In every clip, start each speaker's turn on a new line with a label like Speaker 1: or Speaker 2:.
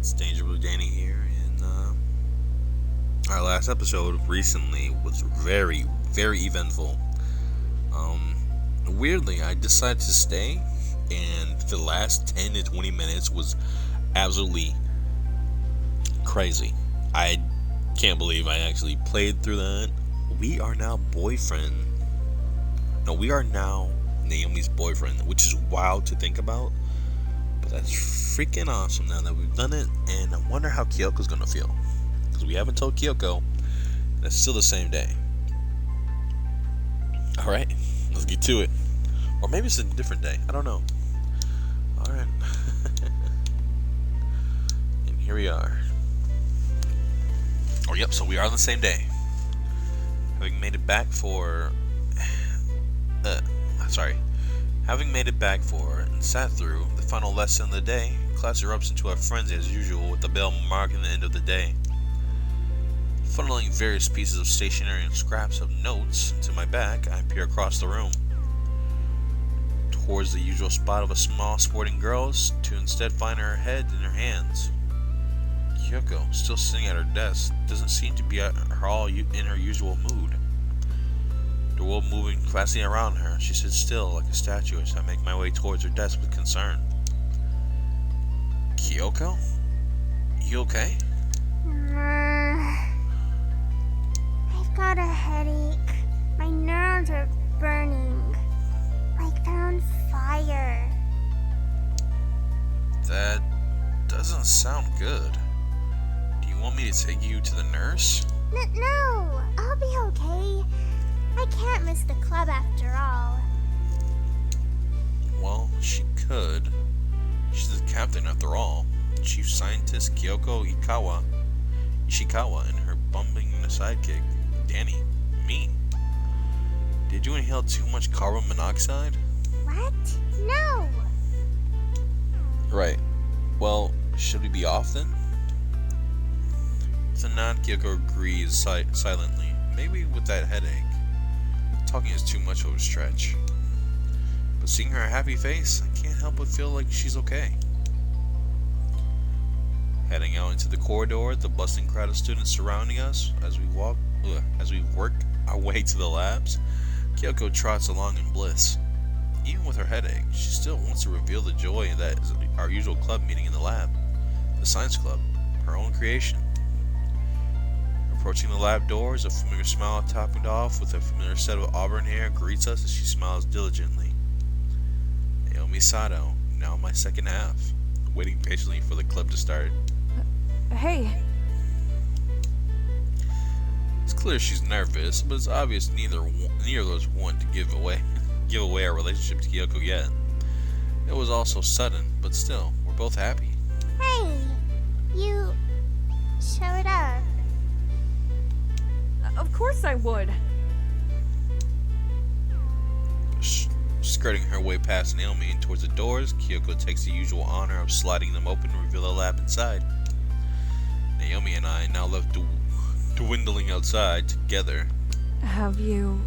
Speaker 1: It's Danger Blue Danny here, and our last episode recently was very, very eventful. Um, Weirdly, I decided to stay, and the last 10 to 20 minutes was absolutely crazy. I can't believe I actually played through that. We are now boyfriend. No, we are now Naomi's boyfriend, which is wild to think about. But that's freaking awesome now that we've done it, and I wonder how Kyoko's gonna feel. Because we haven't told Kyoko, and it's still the same day. Alright, let's get to it. Or maybe it's a different day, I don't know. Alright. And here we are. Oh, yep, so we are on the same day. Having made it back for... Having made it back for and sat through the final lesson of the day, class erupts into a frenzy as usual with the bell marking the end of the day. Funneling various pieces of stationery and scraps of notes into my bag, I peer across the room towards the usual spot of a small sporting girl to instead find her head in her hands. Kyoko, still sitting at her desk, doesn't seem to be at all in her usual mood. The world moving fastly around her, she sits still like a statue as I make my way towards her desk with concern. Kyoko? You okay?
Speaker 2: I've got a headache. My neurons are burning. Like they're on fire.
Speaker 1: That doesn't sound good. Do you want me to take you to the nurse?
Speaker 2: No, I'll be okay. I can't miss the club after all.
Speaker 1: Well, she could. She's the captain after all. Chief Scientist Kyoko Ishikawa and her bumbling sidekick, Danny, me. Did you inhale too much carbon monoxide?
Speaker 2: What? No!
Speaker 1: Right. Well, should we be off then? With a nod, Kyoko agrees silently. Maybe with that headache. Talking is too much of a stretch. But seeing her happy face, I can't help but feel like she's okay. Heading out into the corridor, the bustling crowd of students surrounding us as we work our way to the labs, Kyoko trots along in bliss. Even with her headache, she still wants to reveal the joy that is our usual club meeting in the lab, the science club, her own creation. Approaching the lab doors, a familiar smile topped off with a familiar set of auburn hair greets us as she smiles diligently. Naomi Sato, now my second half, waiting patiently for the club to start.
Speaker 3: Hey.
Speaker 1: It's clear she's nervous, but it's obvious neither of us want to give away our relationship to Kyoko yet. It was also sudden, but still, we're both happy.
Speaker 2: Hey, you showed up.
Speaker 3: Of course I would.
Speaker 1: Skirting her way past Naomi and towards the doors, Kyoko takes the usual honor of sliding them open to reveal the lab inside. Naomi and I, now left dwindling outside together.
Speaker 3: Have you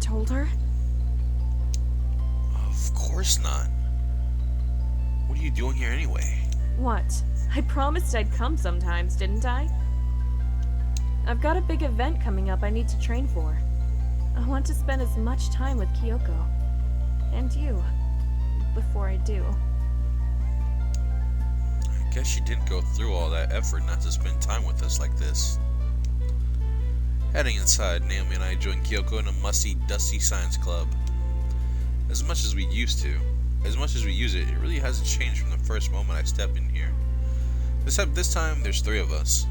Speaker 3: told her?
Speaker 1: Of course not. What are you doing here anyway?
Speaker 3: What? I promised I'd come sometimes, didn't I? I've got a big event coming up I need to train for. I want to spend as much time with Kyoko. And you. Before I do.
Speaker 1: I guess she didn't go through all that effort not to spend time with us like this. Heading inside, Naomi and I joined Kyoko in a musty, dusty science club. As much as we use it, it really hasn't changed from the first moment I stepped in here. Except this time, there's 3 of us.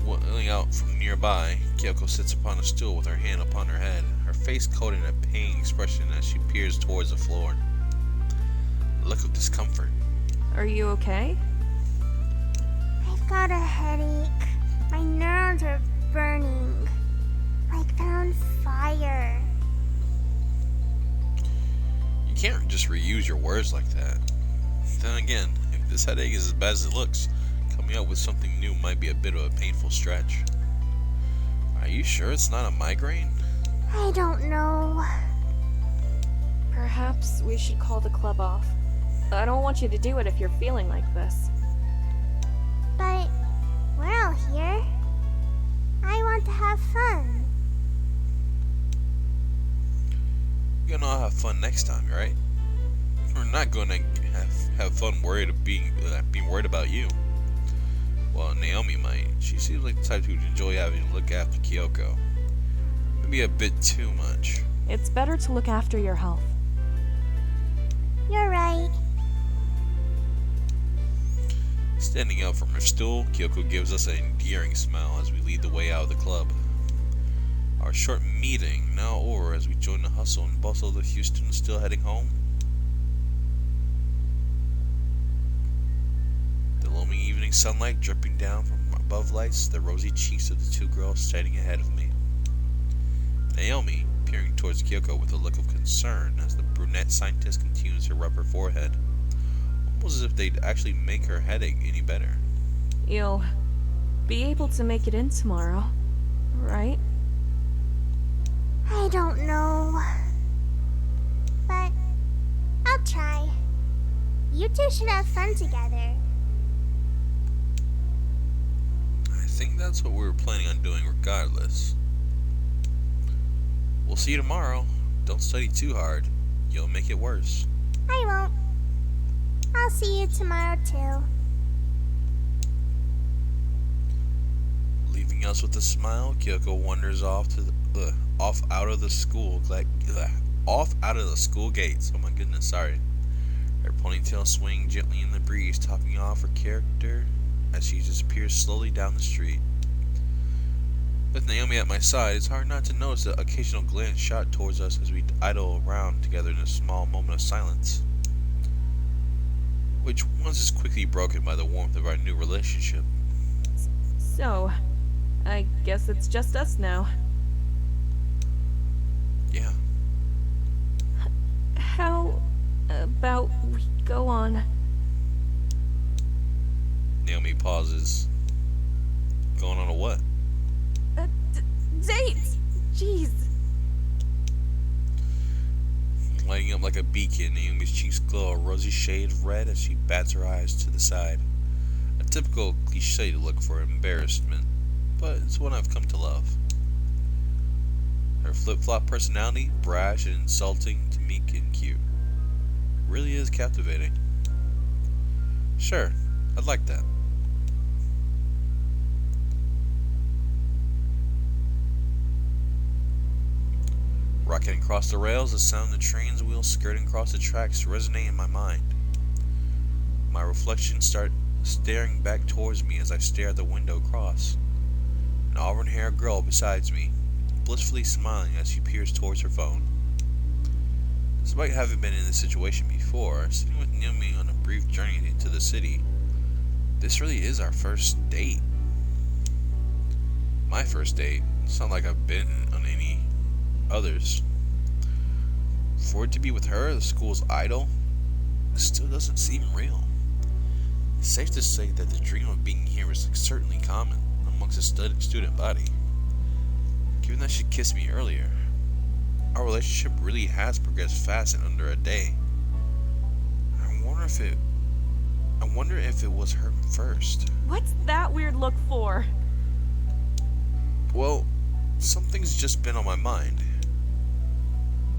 Speaker 1: Wheeling out from nearby, Kyoko sits upon a stool with her hand upon her head, her face coated in a pained expression as she peers towards the floor. A look of discomfort.
Speaker 3: Are you okay?
Speaker 2: I've got a headache. My neurons are burning. Like they're on fire.
Speaker 1: You can't just reuse your words like that. Then again, if this headache is as bad as it looks, coming up with something new might be a bit of a painful stretch. Are you sure it's not a migraine?
Speaker 2: I don't know.
Speaker 3: Perhaps we should call the club off. I don't want you to do it if you're feeling like this.
Speaker 2: But we're all here. I want to have fun.
Speaker 1: We're gonna all have fun next time, right? We're not gonna have fun being worried about you. Well, Naomi might. She seems like the type who'd enjoy having to look after Kyoko. Maybe a bit too much.
Speaker 3: It's better to look after your health.
Speaker 2: You're right.
Speaker 1: Standing up from her stool, Kyoko gives us an endearing smile as we lead the way out of the club. Our short meeting now over as we join the hustle and bustle of the few students still heading home. The lonely evening sunlight dripping down from above lights the rosy cheeks of the two girls standing ahead of me. Naomi peering towards Kyoko with a look of concern as the brunette scientist continues to rub her forehead, almost as if they'd actually make her headache any better.
Speaker 3: You'll be able to make it in tomorrow, right?
Speaker 2: I don't know. But I'll try. You two should have fun together.
Speaker 1: I think that's what we were planning on doing regardless. We'll see you tomorrow. Don't study too hard. You'll make it worse.
Speaker 2: I won't. I'll see you tomorrow too.
Speaker 1: Leaving us with a smile, Kyoko wanders off out of the school gates. Oh my goodness, sorry. Her ponytail swinging gently in the breeze, topping off her character as she disappears slowly down the street. With Naomi at my side, it's hard not to notice the occasional glance shot towards us as we idle around together in a small moment of silence, which once is quickly broken by the warmth of our new relationship.
Speaker 3: So, I guess it's just us now.
Speaker 1: Yeah.
Speaker 3: How about we go on?
Speaker 1: Naomi pauses. Going on a what?
Speaker 3: Dates! Jeez.
Speaker 1: Lighting up like a beacon, Naomi's cheeks glow a rosy shade of red as she bats her eyes to the side. A typical cliche look for embarrassment, but it's one I've come to love. Her flip-flop personality, brash and insulting to meek and cute, really is captivating. Sure, I'd like that. Rocketing across the rails, the sound of the train's wheels skirting across the tracks resonate in my mind. My reflections start staring back towards me as I stare at the window across. An auburn-haired girl beside me, blissfully smiling as she peers towards her phone. Despite having been in this situation before, sitting with Naomi on a brief journey into the city, this really is our first date. My first date. It's not like I've been on any others. For it to be with her, the school's idol, still doesn't seem real. It's safe to say that the dream of being here is certainly common amongst the student body. Given that she kissed me earlier, our relationship really has progressed fast in under a day. I wonder if it was her first.
Speaker 3: What's that weird look for?
Speaker 1: Well, something's just been on my mind.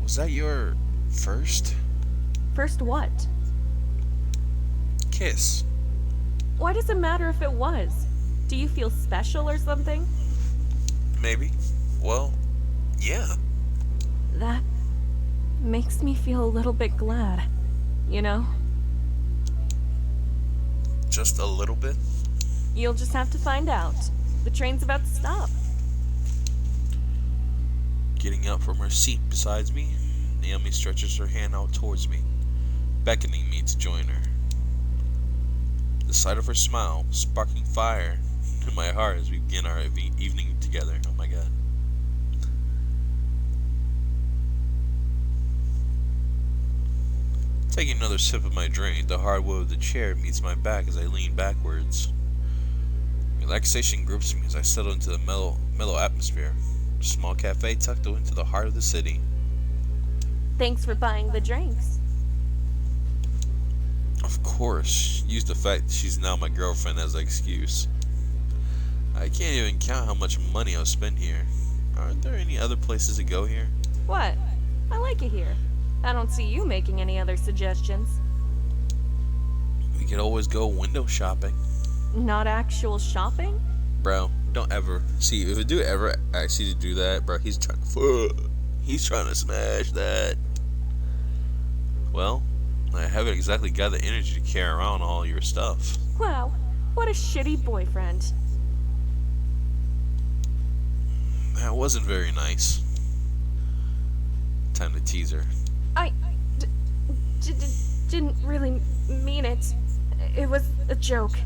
Speaker 1: Was that your first
Speaker 3: First what?
Speaker 1: kiss?
Speaker 3: Why does it matter if it was? Do you feel special or something?
Speaker 1: Maybe. Well, yeah.
Speaker 3: That makes me feel a little bit glad, you know?
Speaker 1: Just a little bit?
Speaker 3: You'll just have to find out. The train's about to stop.
Speaker 1: Getting up from her seat beside me, Naomi stretches her hand out towards me, beckoning me to join her. The sight of her smile, sparking fire in my heart as we begin our evening together. Oh my god. Taking another sip of my drink, the hardwood of the chair meets my back as I lean backwards. Relaxation grips me as I settle into the mellow atmosphere. A small cafe tucked into the heart of the city.
Speaker 3: Thanks for buying the drinks.
Speaker 1: Of course, use the fact that she's now my girlfriend as an excuse. I can't even count how much money I've spent here. Aren't there any other places to go here?
Speaker 3: What? I like it here. I don't see you making any other suggestions.
Speaker 1: We could always go window shopping.
Speaker 3: Not actual shopping?
Speaker 1: Bro, don't ever. See, if a dude ever asks you to do that, bro, he's trying to smash that. Well, I haven't exactly got the energy to carry around all your stuff.
Speaker 3: Wow, what a shitty boyfriend.
Speaker 1: That wasn't very nice. Time to tease her.
Speaker 3: I didn't really mean it. It was a joke.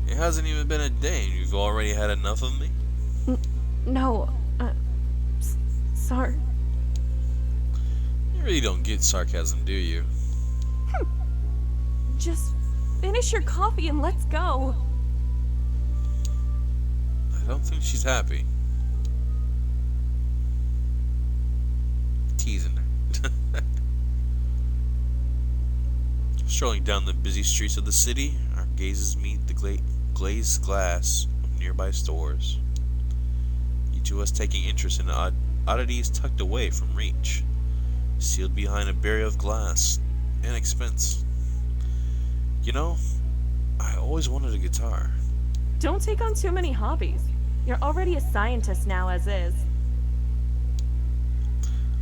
Speaker 1: It hasn't even been a day and you've already had enough of me?
Speaker 3: No, sorry.
Speaker 1: You really don't get sarcasm, do you?
Speaker 3: Just finish your coffee and let's go.
Speaker 1: I don't think she's happy. Teasing her. Strolling down the busy streets of the city, our gazes meet the glazed glass of nearby stores. Each of us taking interest in the oddities tucked away from reach, sealed behind a barrier of glass and expense. You know, I always wanted a guitar.
Speaker 3: Don't take on too many hobbies. You're already a scientist now as is.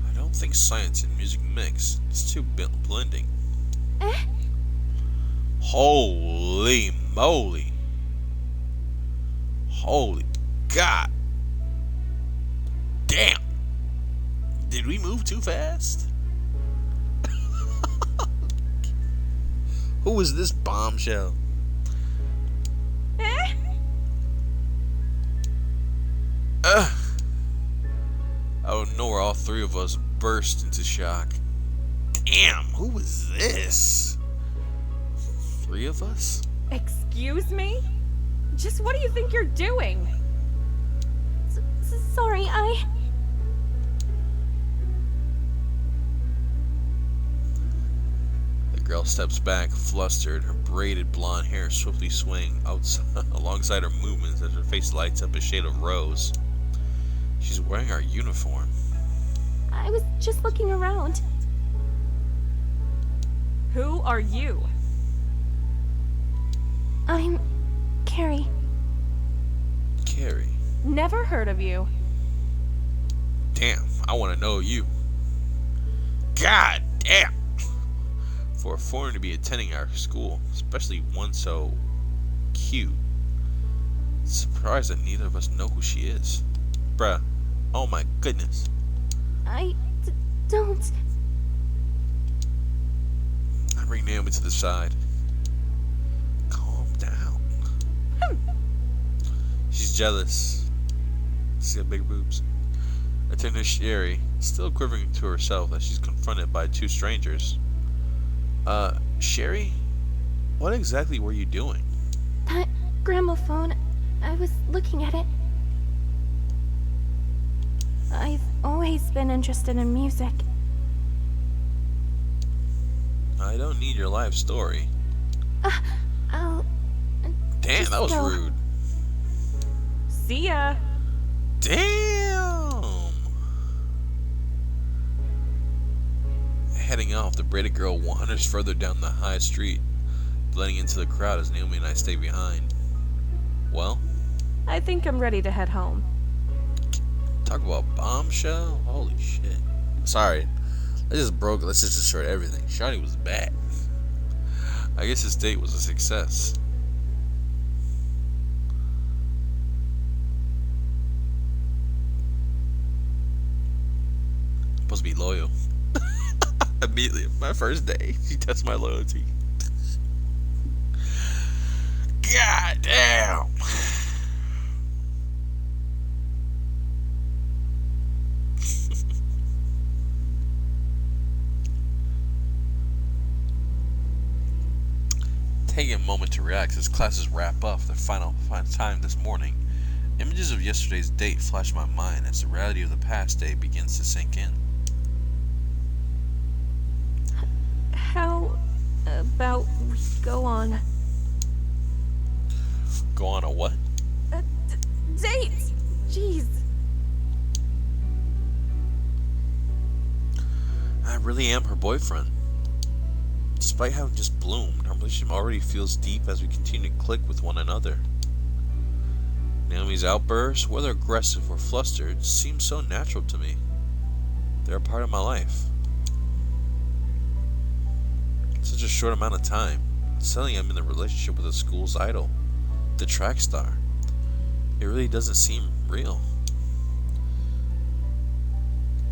Speaker 1: I don't think science and music mix. It's too blending. Holy moly. Holy God. Damn. Did we move too fast? Who was this bombshell? Out of nowhere, all three of us burst into shock. Damn, who was this? Three of us?
Speaker 3: Excuse me? Just what do you think you're doing?
Speaker 2: Sorry,
Speaker 1: The girl steps back, flustered, her braided blonde hair swiftly swaying alongside her movements as her face lights up a shade of rose. She's wearing our uniform.
Speaker 2: I was just looking around.
Speaker 3: Who are you?
Speaker 2: I'm Carrie.
Speaker 1: Carrie.
Speaker 3: Never heard of you.
Speaker 1: Damn, I want to know you. God damn. For a foreigner to be attending our school, especially one so cute. Surprised that neither of us know who she is. Bruh, oh my goodness.
Speaker 2: Don't.
Speaker 1: I bring Naomi to the side. Calm down. She's jealous. She's got big boobs. I turn to Sherry, still quivering to herself as she's confronted by two strangers. Sherry? What exactly were you doing?
Speaker 2: That gramophone. I was looking at it. I've always been interested in music.
Speaker 1: I don't need your life story.
Speaker 2: I'll.
Speaker 1: Damn,
Speaker 2: just
Speaker 1: that was
Speaker 2: go.
Speaker 1: rude.
Speaker 3: See ya.
Speaker 1: Damn! Heading off, the braided girl wanders further down the high street, blending into the crowd as Naomi and I stay behind. Well,
Speaker 3: I think I'm ready to head home.
Speaker 1: talk about bombshell? Holy shit. Sorry. Let's just destroy everything. Shawty was bad. I guess this date was a success. Supposed to be loyal. Immediately, my first day, she tests my loyalty. God damn. Taking a moment to relax as classes wrap up for the final time this morning. Images of yesterday's date flash my mind as the reality of the past day begins to sink in.
Speaker 3: How About we go on
Speaker 1: Go on a what?
Speaker 3: a date. Jeez.
Speaker 1: I really am her boyfriend. Despite having just bloomed, our relationship already feels deep as we continue to click with one another. Naomi's outbursts, whether aggressive or flustered, seem so natural to me. They're a part of my life. In such a short amount of time, suddenly I'm in a relationship with a school's idol, the track star. It really doesn't seem real.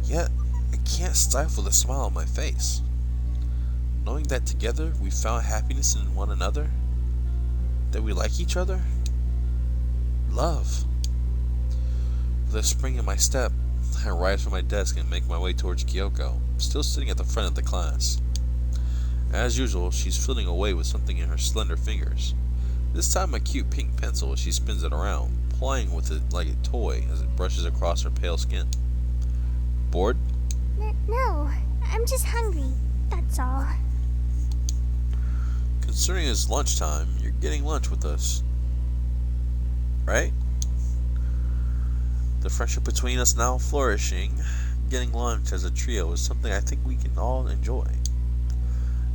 Speaker 1: Yet, I can't stifle the smile on my face. Knowing that together we found happiness in one another, that we like each other, love. With a spring in my step, I rise from my desk and make my way towards Kyoko, still sitting at the front of the class. As usual, she's fiddling away with something in her slender fingers. This time a cute pink pencil as she spins it around, playing with it like a toy as it brushes across her pale skin. Bored?
Speaker 2: No, I'm just hungry. That's all.
Speaker 1: Considering it's lunchtime, you're getting lunch with us. Right? The friendship between us now flourishing, getting lunch as a trio is something I think we can all enjoy.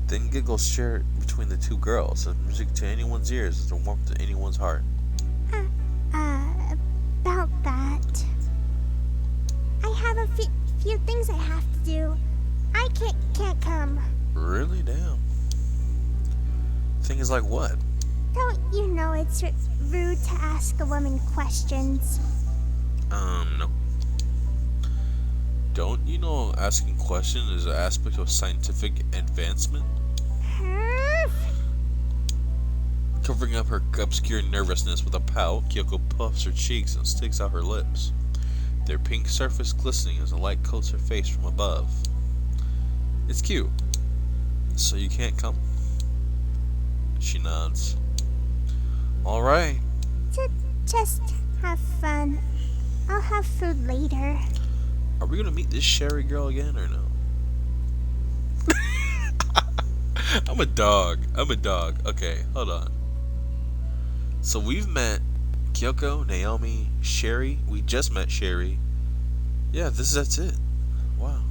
Speaker 1: Then giggles shared between the two girls, as music to anyone's ears is a warmth to anyone's heart.
Speaker 2: About that. I have a few things I have to do. I can't come.
Speaker 1: Really? Damn. Things like what?
Speaker 2: Don't you know it's rude to ask a woman questions?
Speaker 1: No. Don't you know asking questions is an aspect of scientific advancement? Covering up her obscure nervousness with a pout, Kyoko puffs her cheeks and sticks out her lips, their pink surface glistening as the light coats her face from above. It's cute. So you can't come? She nods. Alright.
Speaker 2: Just have fun. I'll have food later.
Speaker 1: Are we gonna meet this Sherry girl again or no? I'm a dog. Okay, hold on. So we've met Kyoko, Naomi, Sherry. We just met Sherry. Yeah, that's it. Wow.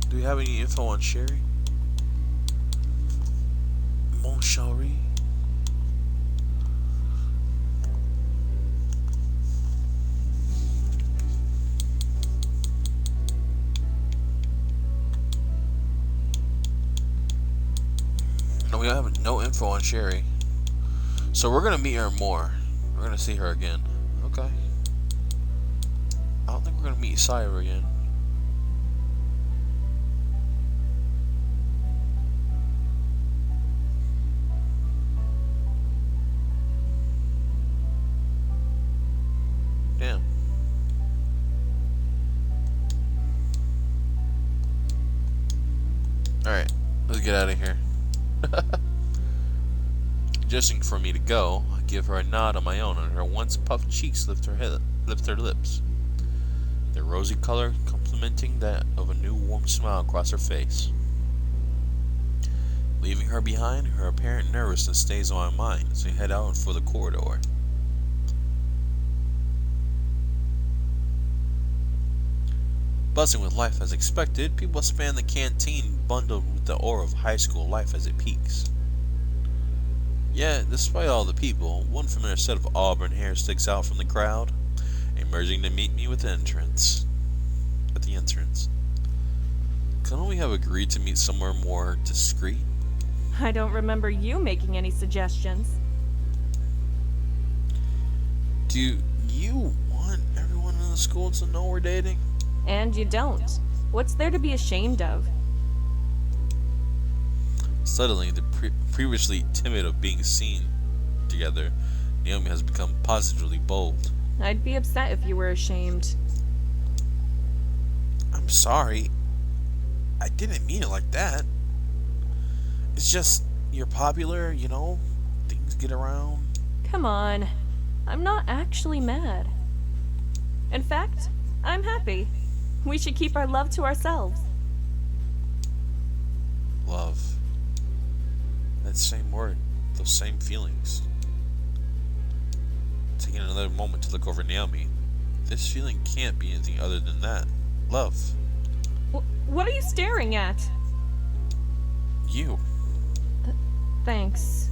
Speaker 1: Do we have any info on Sherry? Mon Chéri? No, we have no info on Sherry. So we're gonna meet her more. We're gonna see her again. Okay. I don't think we're gonna meet Sayra again. Damn. Alright, let's get out of here. Suggesting for me to go, I give her a nod on my own, and her once puffed cheeks lift her lips. Their rosy color complementing that of a new warm smile across her face. Leaving her behind, her apparent nervousness stays on my mind as we head out for the corridor. Buzzing with life as expected, people span the canteen bundled with the aura of high school life as it peaks. Yet, despite all the people, one familiar set of auburn hair sticks out from the crowd, emerging to meet me at the entrance. Couldn't we have agreed to meet somewhere more discreet?
Speaker 3: I don't remember you making any suggestions.
Speaker 1: Do you want everyone in the school to know we're dating?
Speaker 3: And you don't. What's there to be ashamed of?
Speaker 1: Suddenly, the previously timid of being seen together, Naomi has become positively bold.
Speaker 3: I'd be upset if you were ashamed.
Speaker 1: I'm sorry. I didn't mean it like that. It's just, you're popular, you know? Things get around.
Speaker 3: Come on. I'm not actually mad. In fact, I'm happy. We should keep our love to ourselves.
Speaker 1: Love. That same word. Those same feelings. Taking another moment to look over Naomi. This feeling can't be anything other than that. Love.
Speaker 3: What are you staring at?
Speaker 1: You.
Speaker 3: Thanks.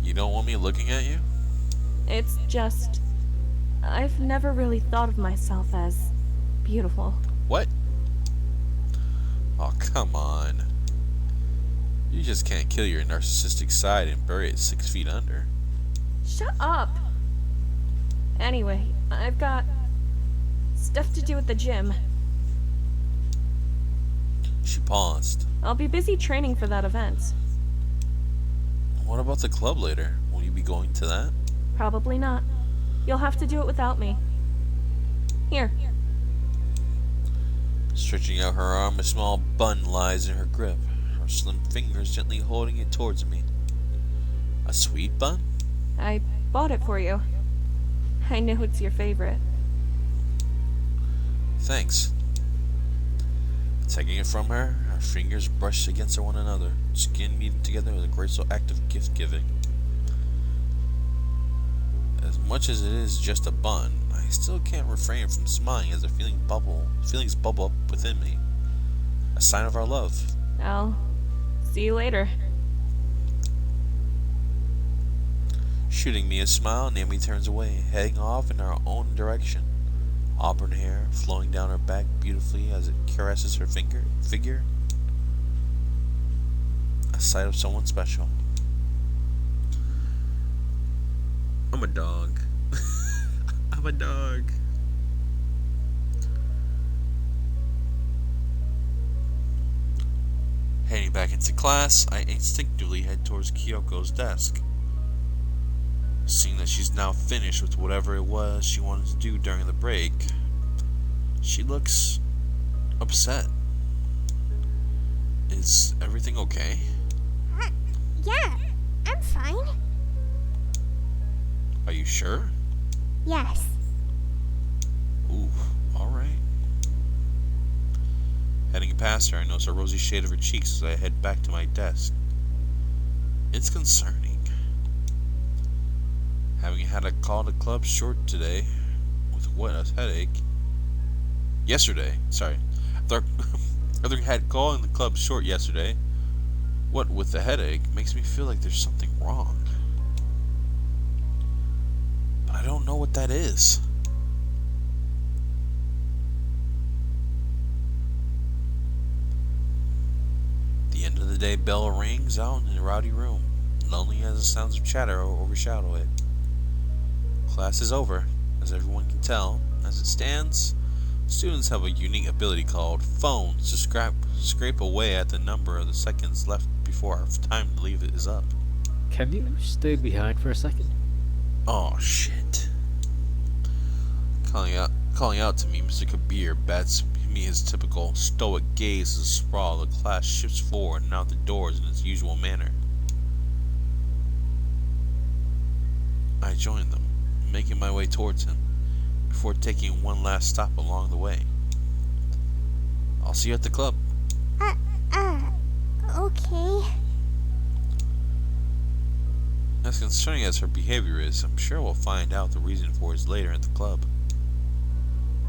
Speaker 1: You don't want me looking at you?
Speaker 3: It's just... I've never really thought of myself as beautiful.
Speaker 1: What? Oh, come on. You just can't kill your narcissistic side and bury it 6 feet under.
Speaker 3: Shut up! Anyway, I've got stuff to do at the gym.
Speaker 1: She paused.
Speaker 3: I'll be busy training for that event.
Speaker 1: What about the club later? Will you be going to that?
Speaker 3: Probably not. You'll have to do it without me. Here.
Speaker 1: Stretching out her arm, a small bun lies in her grip, her slim fingers gently holding it towards me. A sweet bun?
Speaker 3: I bought it for you. I know it's your favorite.
Speaker 1: Thanks. Taking it from her, her fingers brushed against one another, skin meeting together with a graceful act of gift giving. As much as it is just a bun, I still can't refrain from smiling as feelings bubble up within me. A sign of our love.
Speaker 3: I'll see you later.
Speaker 1: Shooting me a smile, Naomi turns away, heading off in our own direction. Auburn hair flowing down her back beautifully as it caresses her figure. A sight of someone special. I'm a dog. I'm a dog. Heading back into class, I instinctively head towards Kyoko's desk. Seeing that she's now finished with whatever it was she wanted to do during the break, she looks upset. Is everything okay?
Speaker 2: Yeah, I'm fine.
Speaker 1: Are you sure?
Speaker 2: Yes.
Speaker 1: Ooh, alright. Heading past her, I notice a rosy shade of her cheeks as I head back to my desk. It's concerning. Having had a call to club short today, with what, a headache? Yesterday, sorry. After had call in the club short yesterday, what with the headache, makes me feel like there's something wrong. But I don't know what that is. The end of the day bell rings out in the rowdy room, lonely as the sounds of chatter overshadow it. Class is over, as everyone can tell. As it stands, students have a unique ability called phones to scrape away at the number of the seconds left before our time to leave it is up.
Speaker 4: Can you stay behind for a second?
Speaker 1: Oh shit. Calling out to me, Mr. Kabir bats me his typical stoic gaze as the sprawl of the class shifts forward and out the doors in its usual manner. I join them, making my way towards him, before taking one last stop along the way. I'll see you at the club.
Speaker 2: Okay.
Speaker 1: As concerning as her behavior is, I'm sure we'll find out the reason for it later at the club.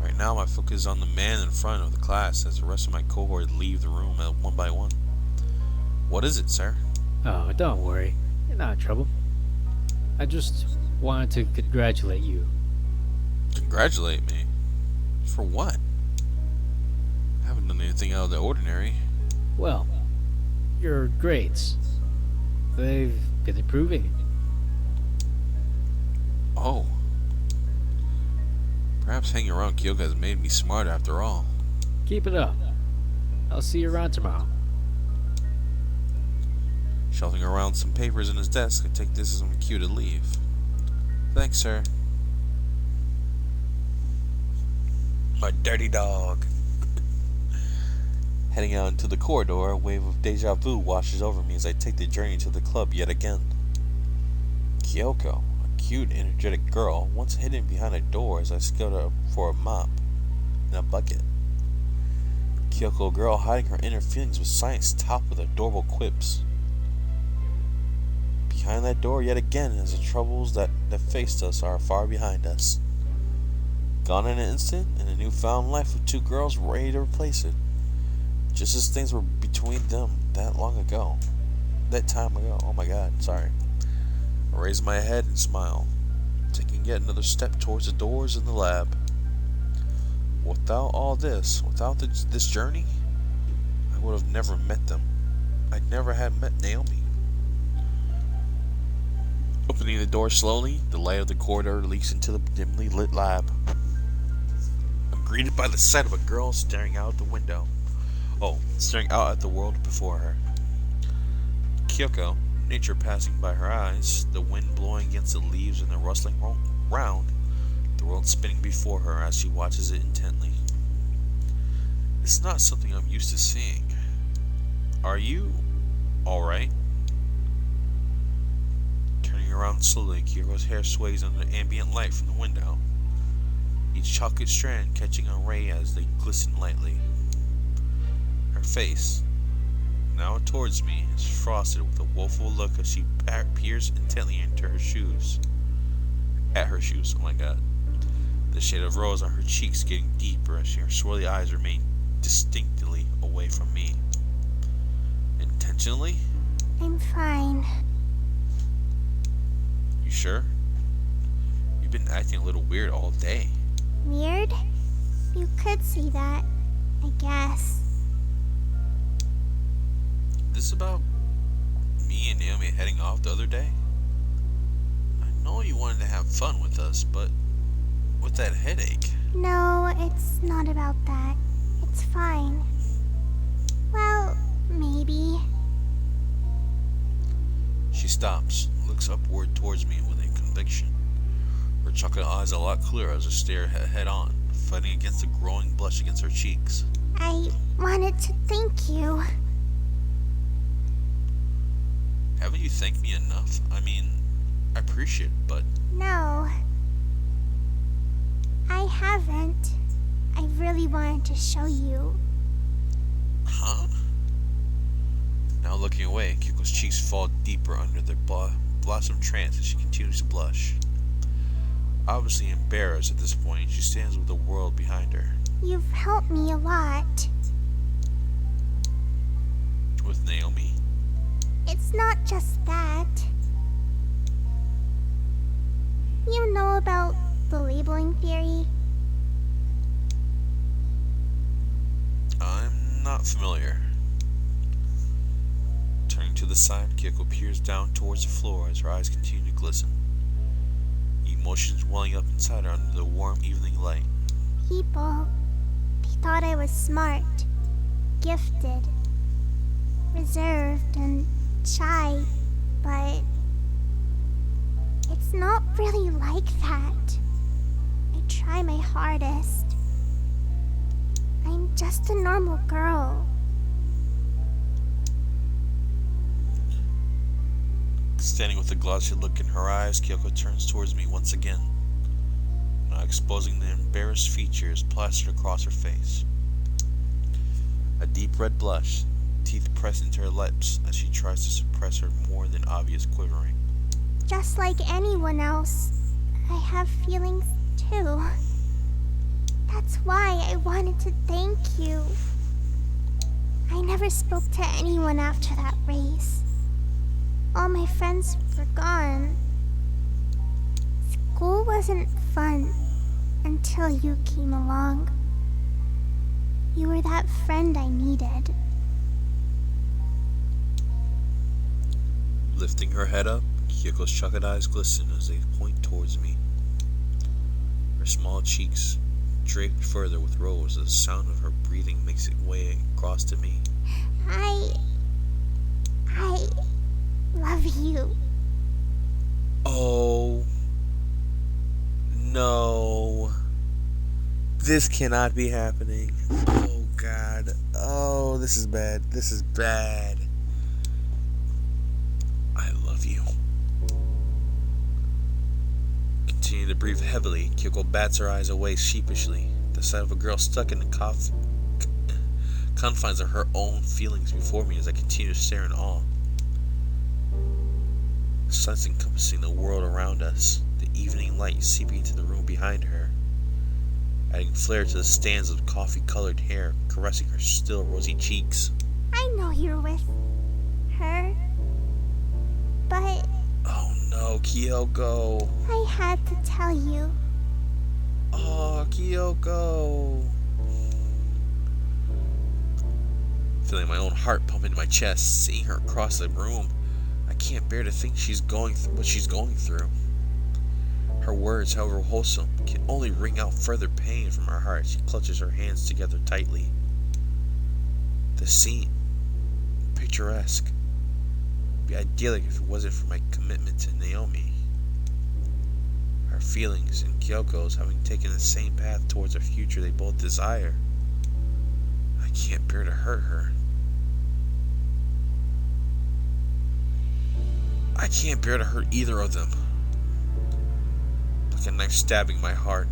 Speaker 1: Right now, my focus is on the man in front of the class as the rest of my cohort leave the room one by one. What is it, sir?
Speaker 4: Oh, don't worry. You're not in trouble. I just wanted to congratulate you.
Speaker 1: Congratulate me? For what? I haven't done anything out of the ordinary.
Speaker 4: Well, your grades. They've been improving.
Speaker 1: Oh. Perhaps hanging around Kyoko has made me smarter after all.
Speaker 4: Keep it up. I'll see you around tomorrow.
Speaker 1: Shelving around some papers in his desk, I take this as my cue to leave. Thanks, sir. My dirty dog. Heading out into the corridor, a wave of deja vu washes over me as I take the journey to the club yet again. Kyoko, a cute, energetic girl, once hidden behind a door as I scuttled up for a mop and a bucket. Kyoko, a girl hiding her inner feelings with science topped with adorable quips. Behind that door yet again as the troubles that faced us are far behind us. Gone in an instant, and a newfound life with two girls ready to replace it. Just as things were between them that long ago. That time ago. Oh my god, sorry. I raise my head and smile, taking yet another step towards the doors in the lab. Without all this, without this journey, I would have never met them. I never had met Naomi. Opening the door slowly, the light of the corridor leaks into the dimly lit lab. I'm greeted by the sight of a girl staring out the window. Staring out at the world before her. Kyoko, nature passing by her eyes, the wind blowing against the leaves and the rustling round, the world spinning before her as she watches it intently. It's not something I'm used to seeing. Are you alright? Turning around slowly, Kyoko's hair sways under the ambient light from the window, each chocolate strand catching a ray as they glisten lightly. Her face, now towards me, is frosted with a woeful look as she peers intently into her shoes. At her shoes, oh my god. The shade of rose on her cheeks getting deeper as her swirly eyes remain distinctly away from me. Intentionally?
Speaker 2: I'm fine.
Speaker 1: You sure? You've been acting a little weird all day.
Speaker 2: Weird? You could see that, I guess.
Speaker 1: This about me and Naomi heading off the other day? I know you wanted to have fun with us, but with that headache.
Speaker 2: No, it's not about that. It's fine. Well, maybe.
Speaker 1: She stops, looks upward towards me with a conviction. Her chocolate eyes a lot clearer as I stare head on, fighting against the growing blush against her cheeks.
Speaker 2: I wanted to thank you.
Speaker 1: Haven't you thanked me enough? I mean, I appreciate it, but...
Speaker 2: No. I haven't. I really wanted to show you.
Speaker 1: Huh? Now looking away, Kyoko's cheeks fall deeper under their blossom trance as she continues to blush. Obviously embarrassed at this point, she stands with the world behind her.
Speaker 2: You've helped me a lot.
Speaker 1: With Naomi?
Speaker 2: It's not just that. You know about the labeling theory?
Speaker 1: I'm not familiar. Turning to the side, Kyoko peers down towards the floor as her eyes continue to glisten. Emotions welling up inside her under the warm evening light.
Speaker 2: People, they thought I was smart, gifted, reserved, and shy, but it's not really like that. I try my hardest. I'm just a normal girl.
Speaker 1: Standing with a glossy look in her eyes, Kyoko turns towards me once again, now exposing the embarrassed features plastered across her face. A deep red blush, teeth pressed into her lips as she tries to suppress her more than obvious quivering.
Speaker 2: Just like anyone else, I have feelings too. That's why I wanted to thank you. I never spoke to anyone after that race. All my friends were gone. School wasn't fun until you came along. You were that friend I needed.
Speaker 1: Lifting her head up, Kyoko's chocolate eyes glisten as they point towards me. Her small cheeks draped further with rose as the sound of her breathing makes its way across to me.
Speaker 2: I love you.
Speaker 1: Oh no. This cannot be happening. Oh god. Oh, this is bad. This is bad. I love you. Continue to breathe heavily. Kyoko bats her eyes away sheepishly. The sight of a girl stuck in the confines of her own feelings before me as I continue to stare in awe. The sun's encompassing the world around us, the evening light seeping into the room behind her, adding flair to the stands of coffee-colored hair caressing her still rosy cheeks.
Speaker 2: I know you're with her, but
Speaker 1: Oh no, Kyoko.
Speaker 2: I had to tell you.
Speaker 1: Oh, Kyoko. Feeling my own heart pump into my chest, seeing her across the room, I can't bear to think she's going through what she's going through. Her words, however wholesome, can only wring out further pain from her heart. She clutches her hands together tightly. The scene, picturesque, would be idyllic if it wasn't for my commitment to Naomi. Our feelings and Kyoko's having taken the same path towards a future they both desire. I can't bear to hurt her. I can't bear to hurt either of them. Like a knife stabbing my heart.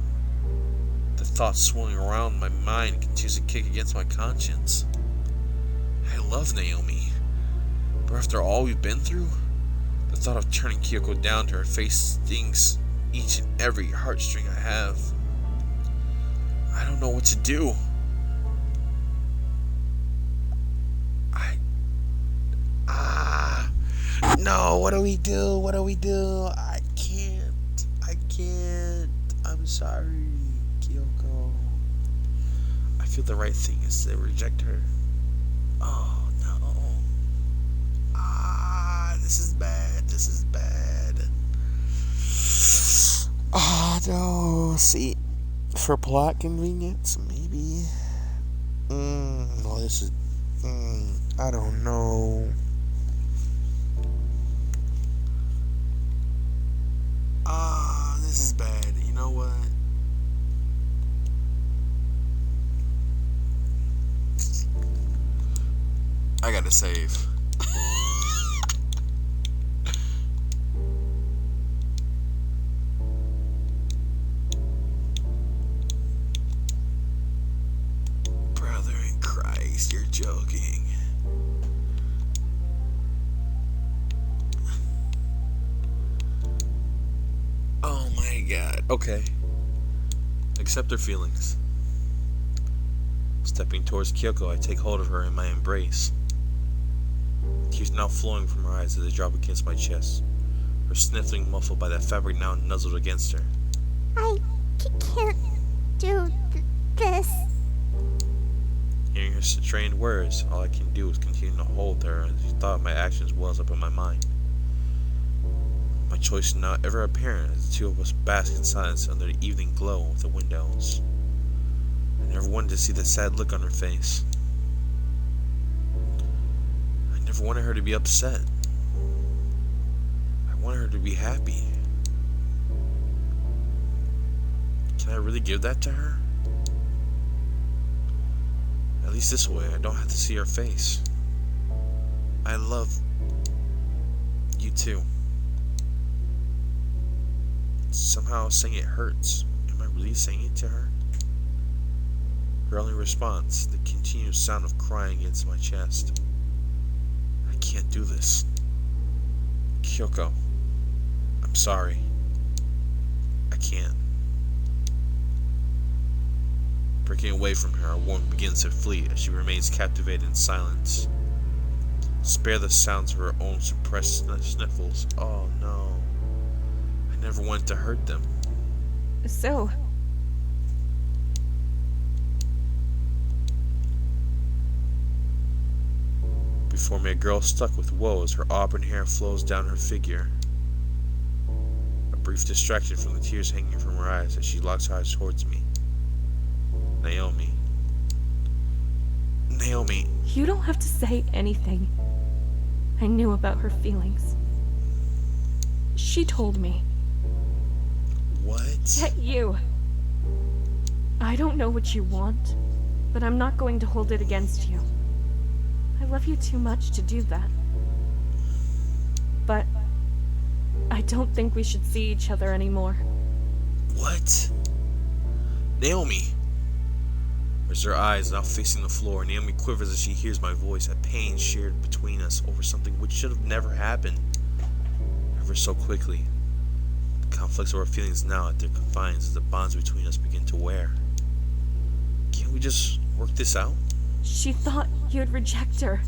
Speaker 1: The thought swirling around my mind continues to kick against my conscience. I love Naomi, but after all we've been through, the thought of turning Kyoko down to her face stings each and every heartstring I have. I don't know what to do. No, what do we do? What do we do? I can't. I'm sorry, Kyoko. I feel the right thing is to reject her. Oh, no. This is bad. This is bad. Oh, no. See, for plot convenience, maybe. No, this is. I don't know. This is bad. You know what? I gotta save. Brother in Christ, you're joking. Oh my god. Okay. Accept her feelings. Stepping towards Kyoko, I take hold of her in my embrace. Tears now flowing from her eyes as they drop against my chest, her sniffling muffled by that fabric now nuzzled against her.
Speaker 2: I can't do this.
Speaker 1: Hearing her strained words, all I can do is continue to hold her as the thought of my actions wells up in my mind. My choice is now ever apparent as the two of us bask in silence under the evening glow of the windows. I never wanted to see the sad look on her face. I never wanted her to be upset. I wanted her to be happy. Can I really give that to her? At least this way, I don't have to see her face. I love you too. Somehow saying it hurts. Am I really saying it to her? Her only response, the continuous sound of crying against my chest. I can't do this. Kyoko, I'm sorry. I can't. Breaking away from her, our warmth begins to flee as she remains captivated in silence. Spare the sounds of her own suppressed sniffles. Oh no. I never wanted to hurt them.
Speaker 3: So,
Speaker 1: Before me, a girl stuck with woe as her auburn hair flows down her figure. A brief distraction from the tears hanging from her eyes as she locks her eyes towards me. Naomi. Naomi.
Speaker 3: you don't have to say anything. I knew about her feelings. She told me.
Speaker 1: What?
Speaker 3: Yet you. I don't know what you want, but I'm not going to hold it against you. I love you too much to do that. But I don't think we should see each other anymore.
Speaker 1: What? Naomi! As her eyes now facing the floor, Naomi quivers as she hears my voice, a pain shared between us over something which should have never happened. Ever so quickly, the conflicts of our feelings now at their confines as the bonds between us begin to wear. Can't we just work this out?
Speaker 3: She thought you'd reject her.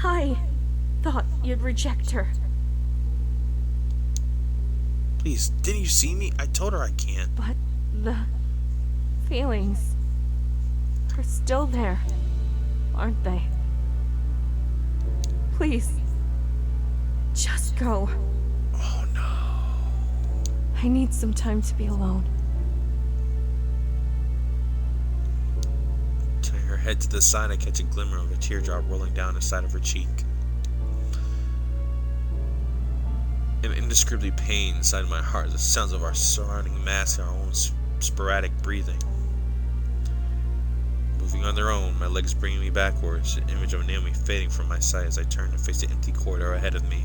Speaker 3: I thought you'd reject her.
Speaker 1: Please, didn't you see me? I told her I can't.
Speaker 3: But the feelings are still there, aren't they? Please, just go.
Speaker 1: Oh no.
Speaker 3: I need some time to be alone.
Speaker 1: Turning her head to the side, I catch a glimmer of a teardrop rolling down the side of her cheek. An indescribable pain inside my heart, the sounds of our surrounding mass and our own sporadic breathing. Moving on their own, my legs bringing me backwards, the image of Naomi fading from my sight as I turn to face the empty corridor ahead of me.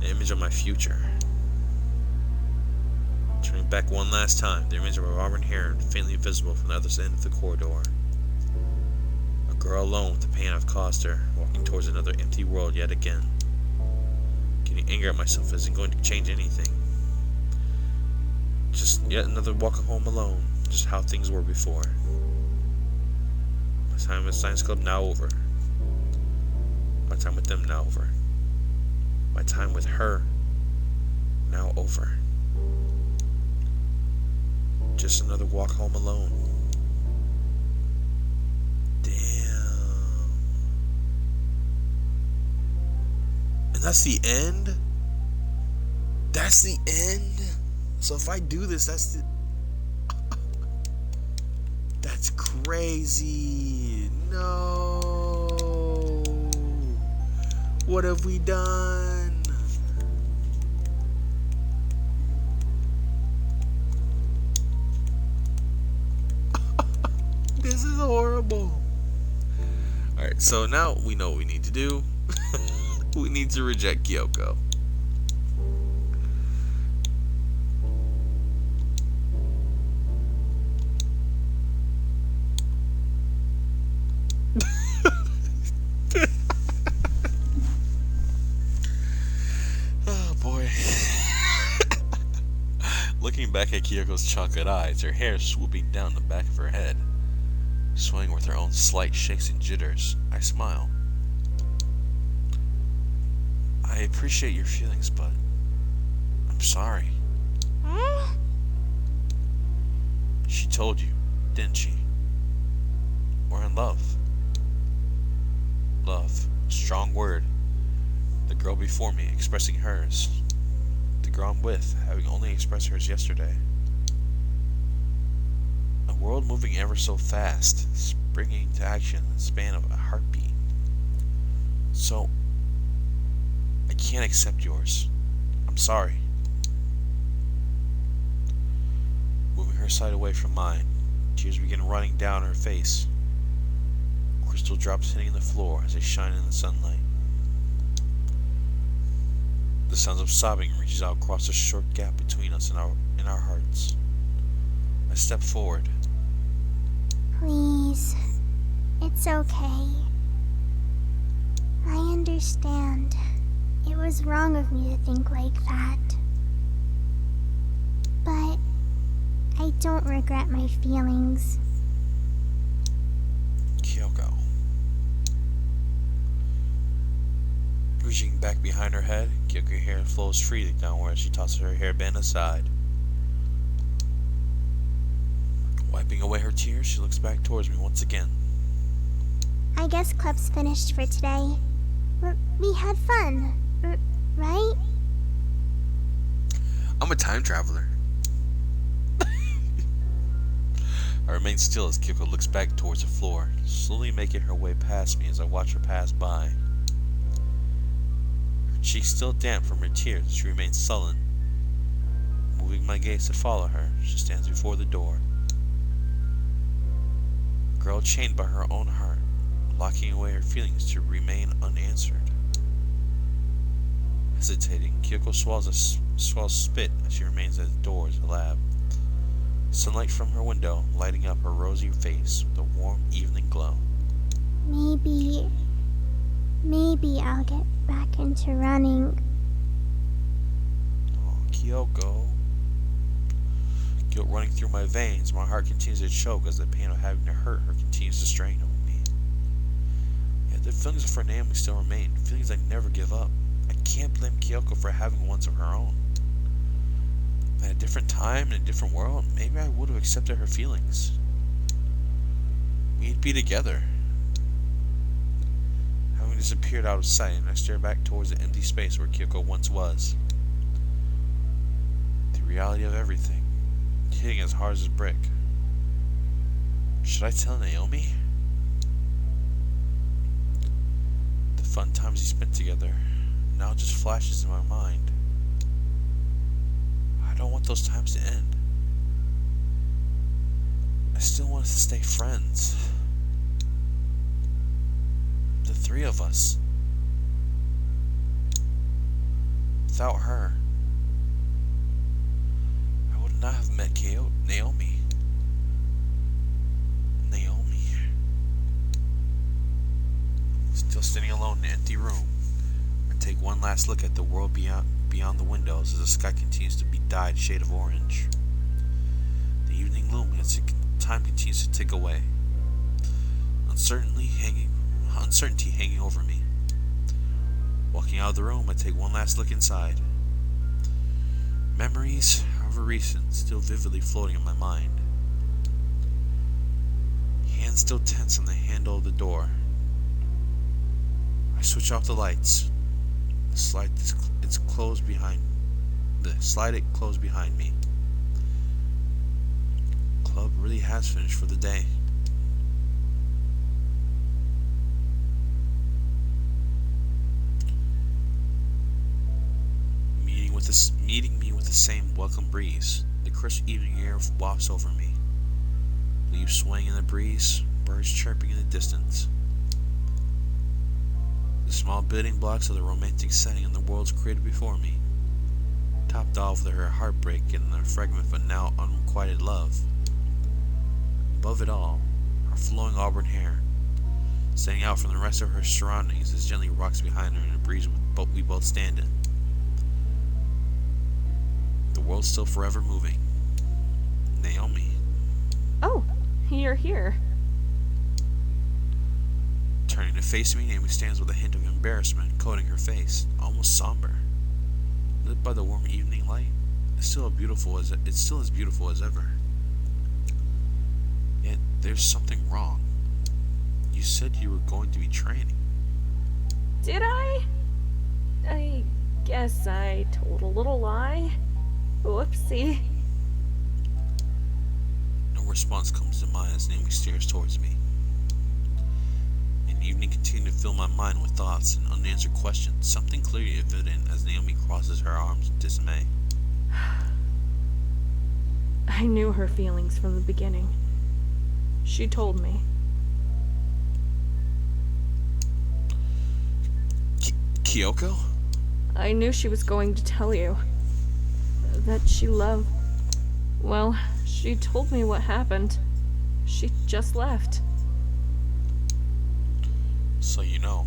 Speaker 1: The image of my future. Turning back one last time, the image of her auburn hair faintly visible from the other end of the corridor. A girl alone with the pain I've caused her, walking towards another empty world yet again. Getting angry at myself isn't going to change anything. Just yet another walk home alone, just how things were before. My time at Science Club now over. My time with them now over. My time with her now over. Just another walk home alone. Damn. And that's the end? That's the end? So if I do this, that's the... That's crazy. No. What have we done? This is horrible. Alright, so now we know what we need to do. We need to reject Kyoko. Oh boy. Looking back at Kyoko's chocolate eyes, her hair swooping down the back of her head, swaying with her own slight shakes and jitters, I smile. I appreciate your feelings, but I'm sorry.
Speaker 2: Huh?
Speaker 1: She told you, didn't she? We're in love. Love. Strong word. The girl before me expressing hers. The girl I'm with having only expressed hers yesterday. A world moving ever so fast, springing to action in the span of a heartbeat. So, I can't accept yours. I'm sorry. Moving her side away from mine, tears begin running down her face. Crystal drops hitting the floor as they shine in the sunlight. The sounds of sobbing reaches out across the short gap between us and our hearts. I step forward.
Speaker 2: Please. It's okay. I understand. It was wrong of me to think like that. But I don't regret my feelings.
Speaker 1: Kyoko. Reaching back behind her head, Kyoko's hair flows freely downward as she tosses her hairband aside. Wiping away her tears, she looks back towards me once again.
Speaker 2: I guess club's finished for today. We had fun, right?
Speaker 1: I'm a time traveler. I remain still as Kyoko looks back towards the floor, slowly making her way past me as I watch her pass by. Her cheeks still damp from her tears, she remains sullen, Moving my gaze to follow her, she stands before the door. A girl chained by her own heart, locking away her feelings to remain unanswered. Hesitating, Kyoko swallows spit as she remains at the door of the lab. Sunlight from her window lighting up her rosy face with a warm evening glow.
Speaker 2: Maybe I'll get back into running.
Speaker 1: Oh, Kyoko. Guilt running through my veins, my heart continues to choke as the pain of having to hurt her continues to strain on me. Yet the feelings for Naomi still remain, feelings I never give up. I can't blame Kyoko for having ones of her own. At a different time, in a different world, maybe I would have accepted her feelings. We'd be together. Having disappeared out of sight, I stare back towards the empty space where Kyoko once was. The reality of everything, hitting as hard as a brick. Should I tell Naomi? The fun times we spent together now just flashes in my mind. I don't want those times to end. I still want us to stay friends. The three of us. Without her, I would not have met Naomi. Still standing alone in an empty room, I take one last look at the world beyond the windows as the sky continues to be dyed a shade of orange. The evening looms as time continues to tick away. Uncertainty hanging over me. Walking out of the room, I take one last look inside. Memories, however recent, still vividly floating in my mind. Hands still tense on the handle of the door. I switch off the lights. Slide it closed behind me. Club really has finished for the day. Meeting me with the same welcome breeze. The crisp evening air wafts over me. Leaves swaying in the breeze, birds chirping in the distance. The small building blocks of the romantic setting in the worlds created before me, topped off with her heartbreak and the fragment of now unrequited love. Above it all, her flowing auburn hair, standing out from the rest of her surroundings as gently rocks behind her in the breeze we both stand in. The world's still forever moving. Naomi.
Speaker 3: Oh, you're here.
Speaker 1: Turning to face me, Naomi stands with a hint of embarrassment coating her face, almost somber. Lit by the warm evening light, it's still as beautiful as ever. Yet there's something wrong. You said you were going to be training.
Speaker 3: Did I? I guess I told a little lie. Whoopsie.
Speaker 1: No response comes to mind as Naomi stares towards me. The evening continued to fill my mind with thoughts and unanswered questions, something clearly evident as Naomi crosses her arms in dismay.
Speaker 3: I knew her feelings from the beginning. She told me.
Speaker 1: Kyoko?
Speaker 3: I knew she was going to tell you. That she loved... Well, she told me what happened. She just left.
Speaker 1: So you know.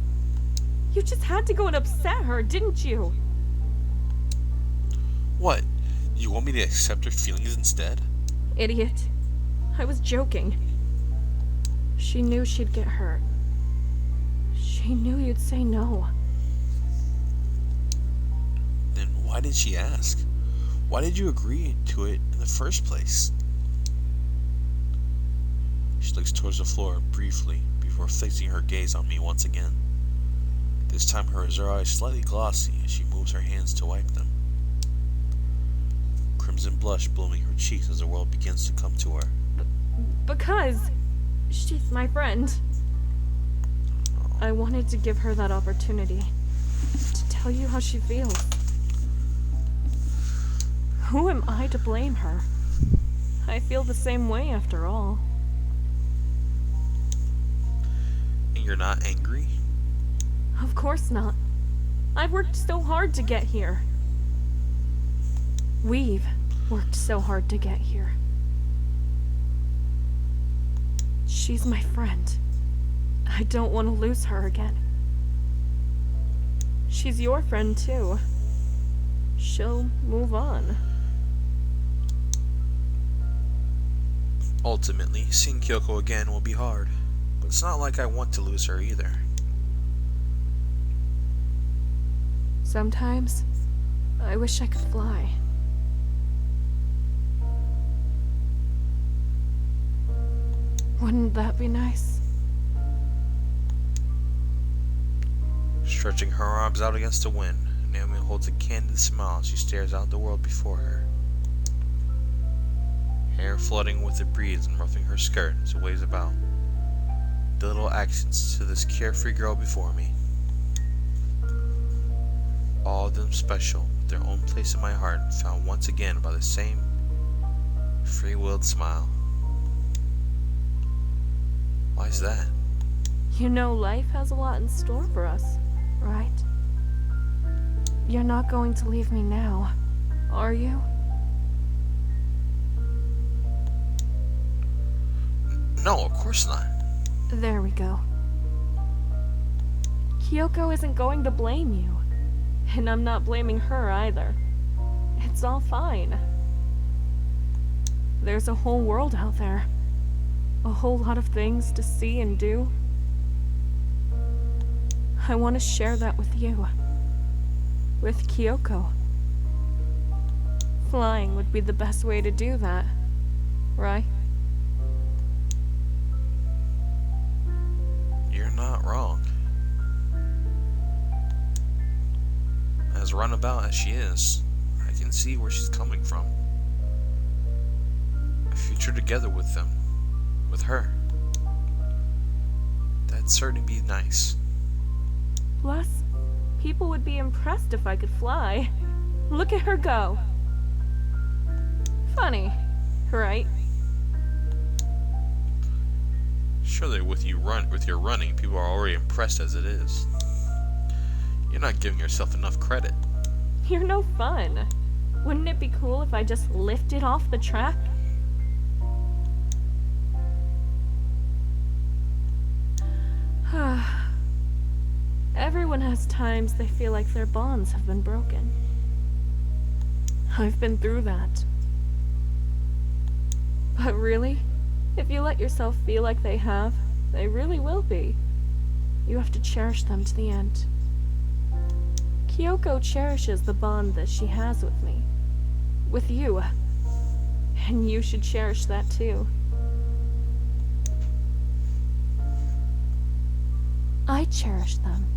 Speaker 3: You just had to go and upset her, didn't you?
Speaker 1: What? You want me to accept her feelings instead?
Speaker 3: Idiot. I was joking. She knew she'd get hurt. She knew you'd say no.
Speaker 1: Then why did she ask? Why did you agree to it in the first place? She looks towards the floor briefly before fixing her gaze on me once again. This time her azure eyes slightly glossy as she moves her hands to wipe them. Crimson blush blooming her cheeks as the world begins to come to her.
Speaker 3: Because she's my friend. I wanted to give her that opportunity to tell you how she feels. Who am I to blame her? I feel the same way after all.
Speaker 1: And you're not angry?
Speaker 3: Of course not. I've worked so hard to get here. We've worked so hard to get here. She's my friend. I don't want to lose her again. She's your friend too. She'll move on.
Speaker 1: Ultimately, seeing Kyoko again will be hard, but it's not like I want to lose her either.
Speaker 3: Sometimes, I wish I could fly. Wouldn't that be nice?
Speaker 1: Stretching her arms out against the wind, Naomi holds a candid smile as she stares out the world before her. Hair flooding with the breeze and ruffling her skirt as it waves about. The little accents to this carefree girl before me. All of them special, with their own place in my heart, found once again by the same free-willed smile. Why is that?
Speaker 3: You know life has a lot in store for us, right? You're not going to leave me now, are you?
Speaker 1: No, of course not.
Speaker 3: There we go. Kyoko isn't going to blame you. And I'm not blaming her either. It's all fine. There's a whole world out there. A whole lot of things to see and do. I want to share that with you. With Kyoko. Flying would be the best way to do that, right?
Speaker 1: You're not wrong. As runabout as she is, I can see where she's coming from. A future together with them. With her. That'd certainly be nice.
Speaker 3: Plus, people would be impressed if I could fly. Look at her go. Funny, right?
Speaker 1: Surely with your running, people are already impressed as it is. You're not giving yourself enough credit.
Speaker 3: You're no fun. Wouldn't it be cool if I just lifted off the track? Everyone has times they feel like their bonds have been broken. I've been through that. But really, if you let yourself feel like they have, they really will be. You have to cherish them to the end. Kyoko cherishes the bond that she has with me. With you. And you should cherish that too. I cherish them.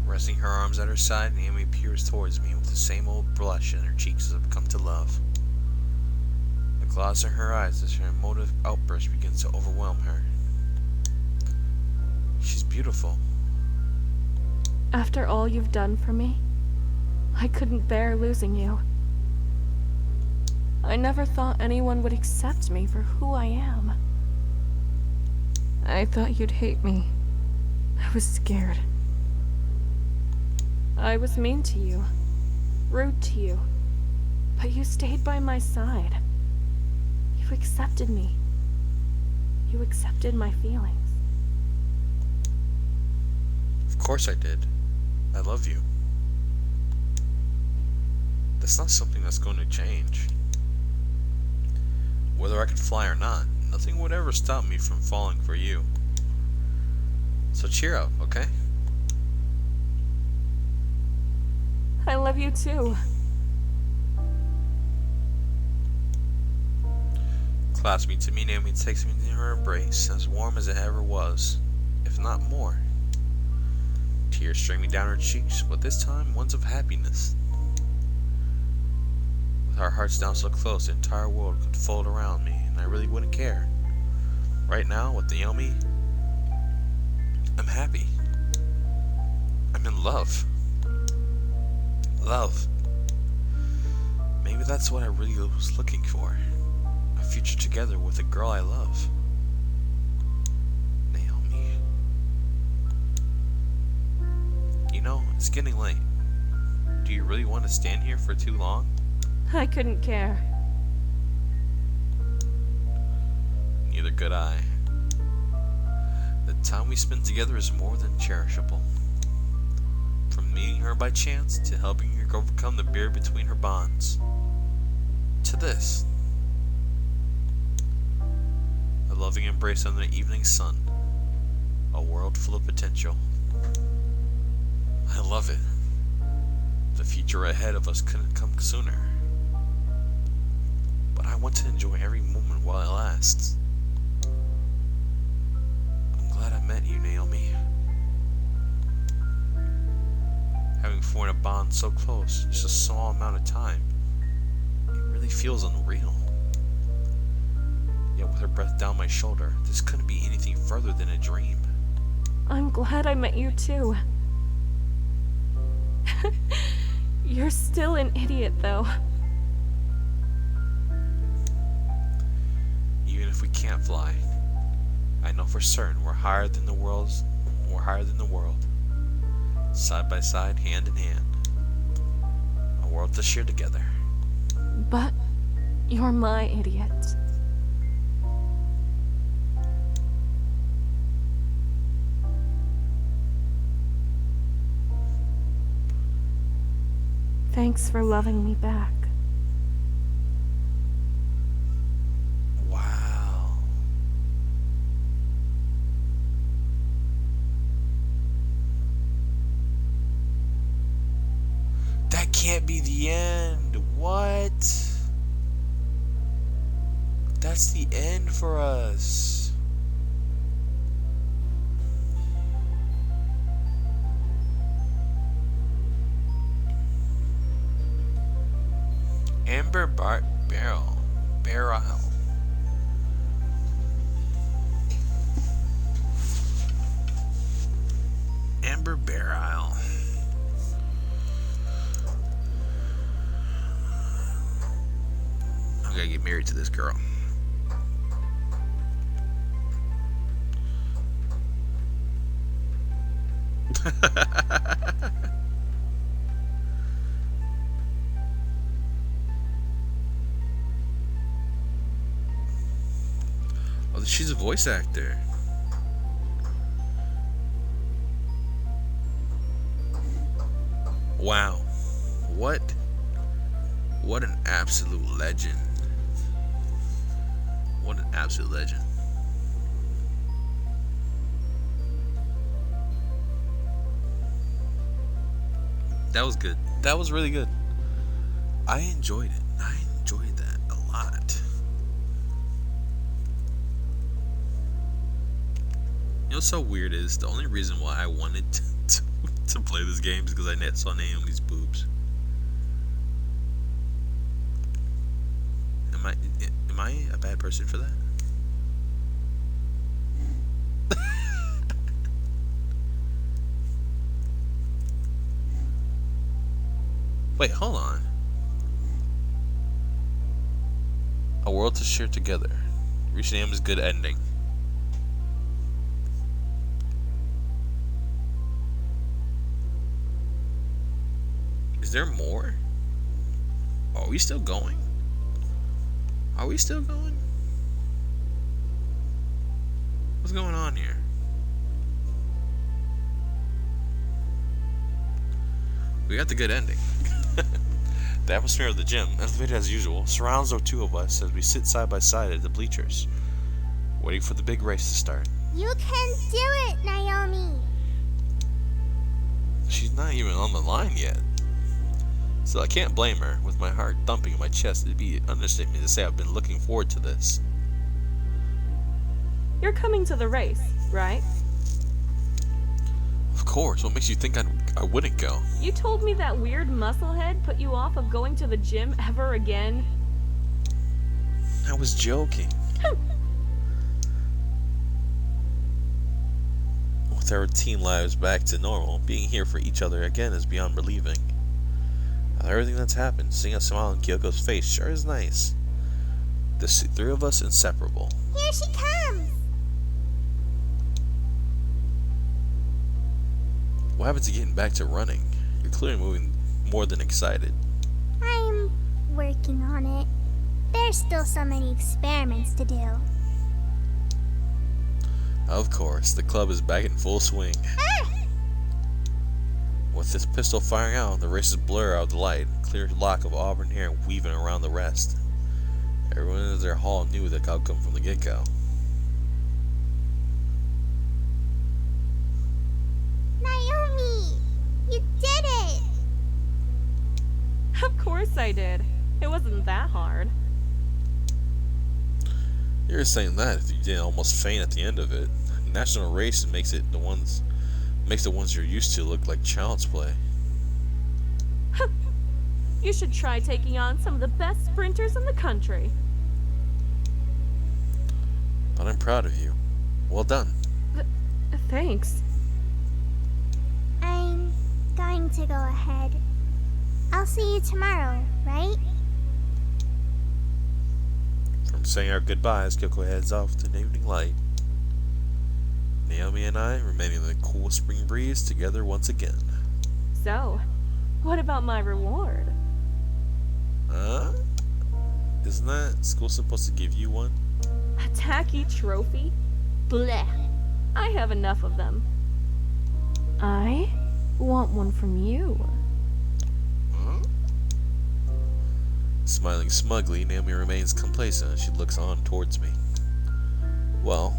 Speaker 1: Resting her arms at her side, Naomi peers towards me with the same old blush in her cheeks as I've come to love. The gloss in her eyes as her emotive outburst begins to overwhelm her. She's beautiful.
Speaker 3: After all you've done for me, I couldn't bear losing you. I never thought anyone would accept me for who I am. I thought you'd hate me. I was scared. I was mean to you, rude to you, but you stayed by my side. You accepted me. You accepted my feelings.
Speaker 1: Of course I did. I love you. That's not something that's going to change. Whether I could fly or not, nothing would ever stop me from falling for you. So cheer up, okay?
Speaker 3: I love you too.
Speaker 1: Clasps me to me, Naomi takes me into her embrace, as warm as it ever was, if not more. Tears streaming down her cheeks, but this time ones of happiness. With our hearts now so close, the entire world could fold around me, and I really wouldn't care. Right now, with Naomi, I'm happy. I'm in love. Love. Maybe that's what I really was looking for. A future together with a girl I love. Naomi. You know, it's getting late. Do you really want to stand here for too long?
Speaker 3: I couldn't care.
Speaker 1: Neither could I. The time we spend together is more than cherishable. From meeting her by chance to helping her overcome the barrier between her bonds, to this. A loving embrace under the evening sun. A world full of potential. I love it. The future ahead of us couldn't come sooner. But I want to enjoy every moment while it lasts. I'm glad I met you, Naomi. Having formed a bond so close, just a small amount of time, it really feels unreal. Yet with her breath down my shoulder, this couldn't be anything further than a dream.
Speaker 3: I'm glad I met you too. You're still an idiot, though.
Speaker 1: Even if we can't fly, I know for certain we're higher than the world. We're higher than the world. Side by side, hand in hand. A world to share together.
Speaker 3: But you're my idiot. Thanks for loving me back.
Speaker 1: Wow. That can't be the end. What? That's the end for us. Amber Barrel. Amber Barrel. I'm gonna get married to this girl. Oh, she's a voice actor. Wow. What an absolute legend. What an absolute legend. That was good. That was really good. I enjoyed it. I enjoyed that a lot. You know what's so weird is the only reason why I wanted to play this game is because I saw Naomi's boobs. Am I a bad person for that? Wait, hold on. A world to share together. Reach Naomi's good ending. Is there more? Are we still going? Are we still going? What's going on here? We got the good ending. The atmosphere of the gym, elevated as usual, surrounds the two of us as we sit side by side at the bleachers, waiting for the big race to start.
Speaker 2: You can do it, Naomi!
Speaker 1: She's not even on the line yet. So I can't blame her. With my heart thumping in my chest, it'd be an understatement to say I've been looking forward to this.
Speaker 3: You're coming to the race, right?
Speaker 1: Of course, what makes you think I wouldn't go?
Speaker 3: You told me that weird musclehead put you off of going to the gym ever again.
Speaker 1: I was joking. With our routine lives back to normal, being here for each other again is beyond relieving. Everything that's happened, seeing a smile on Kyoko's face sure is nice. The three of us inseparable.
Speaker 2: Here she comes!
Speaker 1: What happened to getting back to running? You're clearly moving more than excited.
Speaker 2: I'm working on it. There's still so many experiments to do.
Speaker 1: Of course, the club is back in full swing.
Speaker 2: Ah!
Speaker 1: With this pistol firing out, the races blur out of the light, clear lock of auburn hair weaving around the rest. Everyone in their hall knew the outcome from the get-go.
Speaker 2: Naomi! You did it!
Speaker 3: Of course I did. It wasn't that hard.
Speaker 1: You're saying that if you didn't almost faint at the end of it. National race makes the ones you're used to look like child's play.
Speaker 3: You should try taking on some of the best sprinters in the country.
Speaker 1: But I'm proud of you. Well done.
Speaker 3: Thanks.
Speaker 2: I'm going to go ahead. I'll see you tomorrow, right?
Speaker 1: From saying our goodbyes, Kyoko heads off to the evening light. Naomi and I remaining in the cool spring breeze together once again.
Speaker 3: So, what about my reward?
Speaker 1: Isn't that school supposed to give you one?
Speaker 3: A tacky trophy? Blech. I have enough of them. I want one from you.
Speaker 1: Huh? Smiling smugly, Naomi remains complacent as she looks on towards me. Well,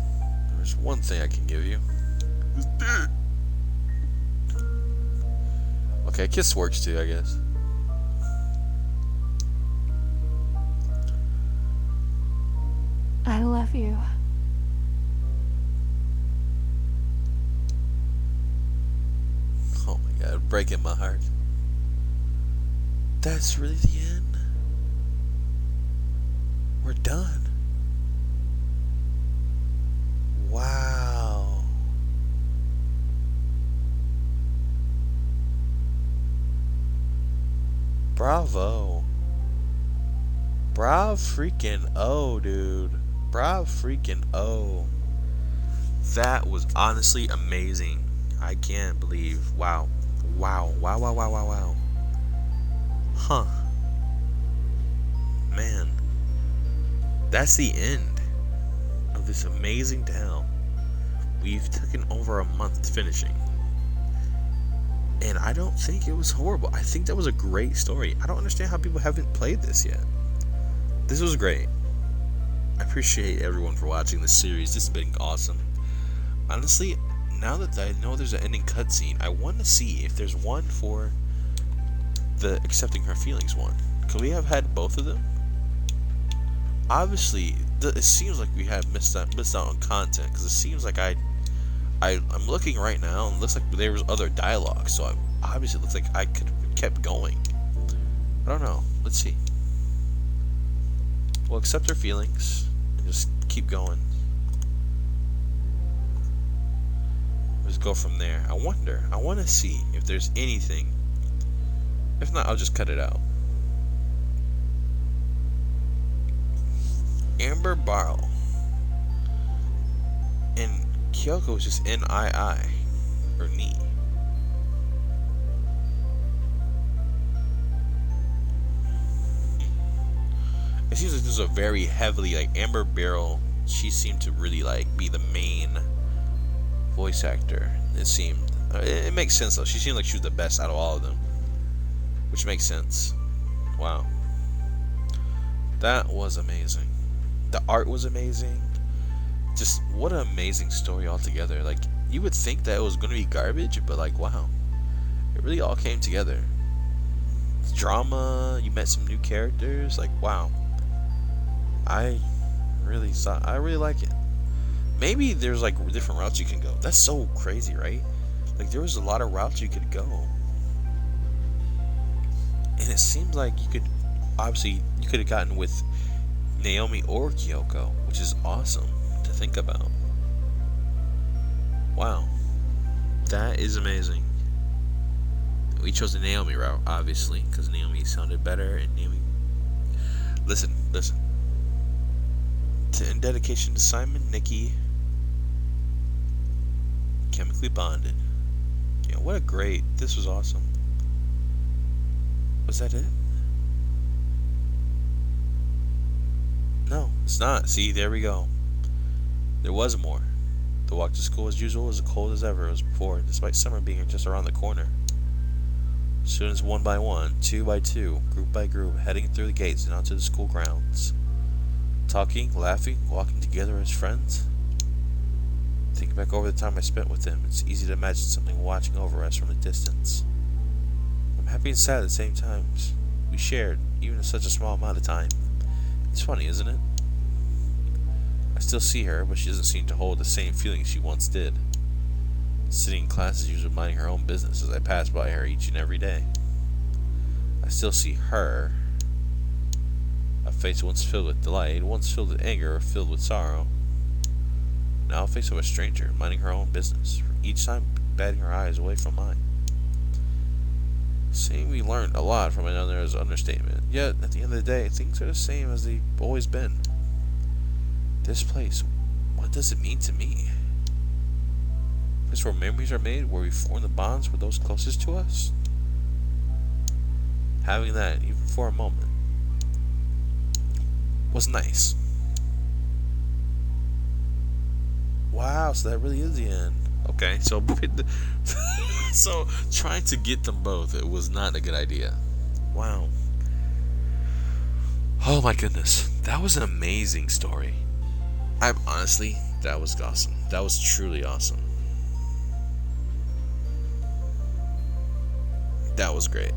Speaker 1: there's one thing I can give you. Okay, a kiss works too, I guess.
Speaker 3: I love you.
Speaker 1: Oh my god, breaking my heart. That's really the end? We're done. Wow. Bravo. Bravo freaking oh, dude. Bravo freaking oh. That was honestly amazing. I can't believe. Wow. Wow. Wow, wow, wow, wow, wow. Huh. Man. That's the end of this amazing tale. We've taken over a month finishing. And I don't think it was horrible. I think that was a great story. I don't understand how people haven't played this yet. This was great. I appreciate everyone for watching this series. This has been awesome. Honestly, now that I know there's an ending cutscene, I want to see if there's one for the accepting her feelings one. Could we have had both of them? Obviously, it seems like we have missed out on content, because it seems like I'm looking right now and it looks like there was other dialogue, so obviously it looks like I could have kept going. I don't know. Let's see. We'll accept her feelings and just keep going. Let's go from there. I want to see if there's anything. If not, I'll just cut it out. Amber Barrel and Kyoko is just NII or knee. It seems like this is a very heavily Amber Barrel. She seemed to really be the main voice actor. It seemed. It makes sense though. She seemed like she was the best out of all of them, which makes sense. Wow, that was amazing. The art was amazing. Just what an amazing story altogether. You would think that it was gonna be garbage, but wow, it really all came together. The drama, you met some new characters. Wow, I really like it. Maybe there's different routes you can go. That's so crazy, right? There was a lot of routes you could go, and it seems like you could have gotten with Naomi or Kyoko, which is awesome to think about. Wow, that is amazing. We chose the Naomi route, obviously, because Naomi sounded better, and Naomi... Listen. In dedication to Simon, Nikki, Chemically Bonded. Yeah, what a great... This was awesome. Was that it? No, it's not. See, there we go. There was more. The walk to school as usual was as cold as ever it was before, despite summer being just around the corner. Students one by one, two by two, group by group, heading through the gates and onto the school grounds. Talking, laughing, walking together as friends. Thinking back over the time I spent with him, it's easy to imagine something watching over us from a distance. I'm happy and sad at the same time. We shared, even in such a small amount of time. It's funny, isn't it? I still see her, but she doesn't seem to hold the same feelings she once did. Sitting in class as usual, minding her own business as I pass by her each and every day. I still see her, a face once filled with delight, once filled with anger, or filled with sorrow. Now a face of a stranger, minding her own business, each time batting her eyes away from mine. Saying we learned a lot from another is an understatement, yet at the end of the day, things are the same as they've always been. This place, what does it mean to me? A place where memories are made, where we form the bonds with those closest to us? Having that, even for a moment, was nice. Wow, so that really is the end. Okay, so so trying to get them both, it was not a good idea. Wow. Oh my goodness, that was an amazing story. Honestly, that was awesome. That was truly awesome. That was great.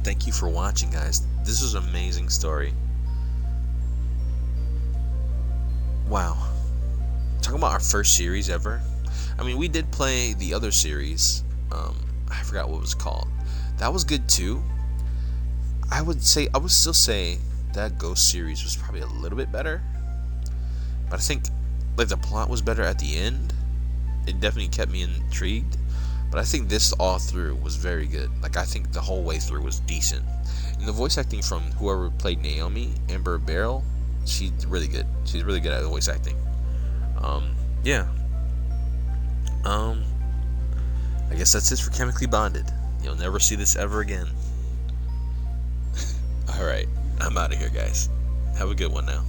Speaker 1: Thank you for watching, guys. This was an amazing story. Wow. Talking about our first series ever. I mean, we did play the other series. I forgot what it was called. That was good too. I would still say that Ghost series was probably a little bit better. But I think like the plot was better at the end. It definitely kept me intrigued. But I think this all through was very good. Like, I think the whole way through was decent. And the voice acting from whoever played Naomi, Amber Barrel, she's really good. She's really good at voice acting. Yeah. I guess that's it for Chemically Bonded. You'll never see this ever again. Alright, I'm out of here, guys. Have a good one now.